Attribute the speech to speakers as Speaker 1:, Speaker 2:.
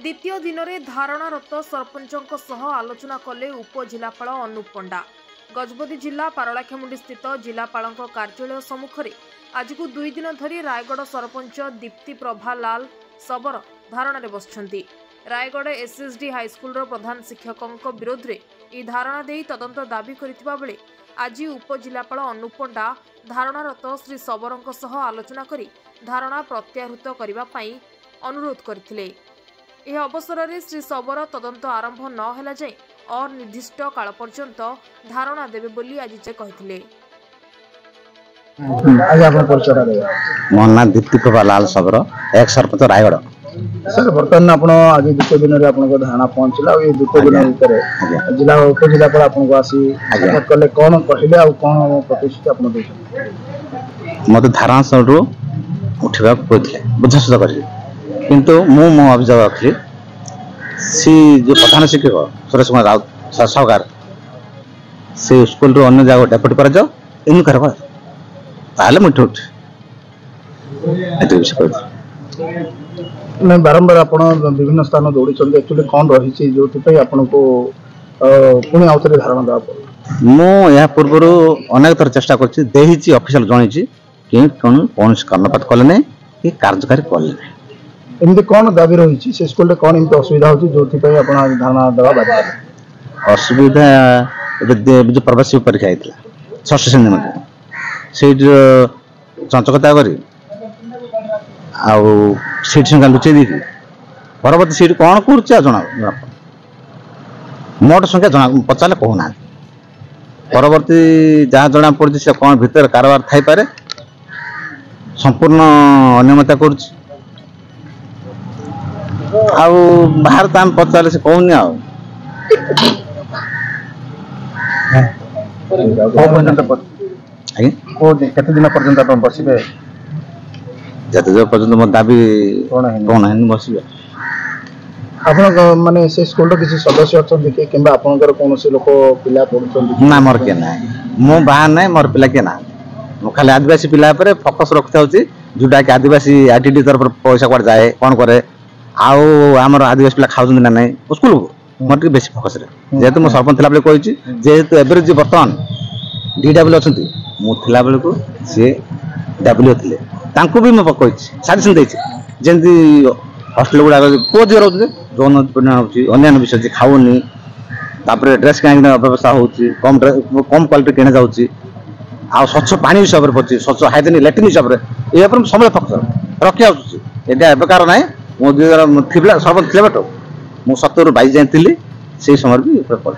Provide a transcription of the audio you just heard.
Speaker 1: द्वितीय दिन में धारणारत सरपंचों सह आलोचना कले उपजिलापाल अनुप पंडा। गजपति जिला पारलाखेमुंडी स्थित जिलापाल कार्यालय सम्मुखें आज को 2 दिन धरी रायगढ़ सरपंच दीप्ति प्रभा लाल सबर धारणा बसुंट। रायगढ़ एसएसडी हाईस्कूल प्रधान शिक्षकों विरोध में यह धारणा दे तदंत दाबी करथिबा बेले आज उपजिलापाल अनुप पंडा धारणारत श्री सबरों सह आलोचना करी धारणा प्रत्याहृत करने पाई अनुरोध करथिले। यह अवसर में श्री सबर तदंत आरंभ नहला जाए अनिर्दिष्ट काल पर्यंत धारणा देवे बोली आज से कहथिले।
Speaker 2: मो ना दीप्ति प्रभा लाल सबर एक सरपंच रायगढ़।
Speaker 3: सर बर्तमान आप आज द्वितीय दिन में आप धारणा पहुंचला द्वितीय दिन भितर जिला उपजिलापाल आपको आसी कले कौन कहले आ कौन प्रतिष्ठित आप
Speaker 2: मत धारणा सरू उठा कहते बुझासुझा कर किंतु मो अभियोग रखी सी जो प्रधान शिक्षक सुरेश कुमार राउत सरकार से स्कूल अन्य जगह डेपुटी कर कर मुठे
Speaker 3: उठे बारंबार आप विभिन्न स्थान दौड़ी एक्चुअली कौन रही जो आपको पुणी आउ थे धारणा देवा
Speaker 2: मुझे पूर्व अनेक थर चेष्टा कर ऑफिशियल जन कि कौन कर्णपात कले ना कि कार्यकारी कले ना
Speaker 3: एमती कौन दाबी रही से स्कूल कौन एमती असुविधा होती जो धारणा देवा बाध्य
Speaker 2: असुविधा जो प्रवेश परीक्षा होता षष्ठ श्रेणी में से चंचकता कर सीट संख्या लुचे देखी परवर्ती सीट कौन कर मोट संख्या जना पचारे कहना परवर्ती जहाँ जना पड़ी से कौन भीतर कारबार थी पारे संपूर्ण अनियमितता कर बाहर तो आम पचारे से कहूनी
Speaker 3: केते दिन पर्यंत आप बसिबे
Speaker 2: जते जो पर्यंत मो दाबी कौन है बस
Speaker 3: आप माने से स्कूल रो किसी सदस्य अछन कि किबा आपनकर कोनोसी लोक पिला पढुछन
Speaker 2: ना मोर के ना मो बाहर नै मोर पिला के ना मो खाली आदिवासी पिला पर फोकस रखता होची जुटा के आदिवासी आईटीडी तरफ पैसा कोड जाए कोन करे आउ हमर आदिवासी पिला खाउछन ना नै स्कूल मोर के बेसी फोकस रे जेतु मो सरपंच थिला बेले कहिची जेतु एवरेज वर्तमान डीडब्ल्यू अछंती मो थिला बेले को से डब्ल्यू थिले तांको भी मैं कहिची सजेशन देछि जेंती हॉस्टल गुडा को दियो रहउछे जोन परिणाम होछि अन्य विषय खाउनी तापर ड्रेस काइन व्यवस्था होछि कम क्वालिटी केने जाउछि आ स्वच्छ पानी हिसाब रे पछि स्वच्छ हाइजीन लैट्रिन हिसाब रे ए पर समय फोकस रखिया होछि एटा बेकार नै मो 2000 थिबला सरपंच थिले बट मो 70 22 जाय थिली से समय भी ऊपर पड़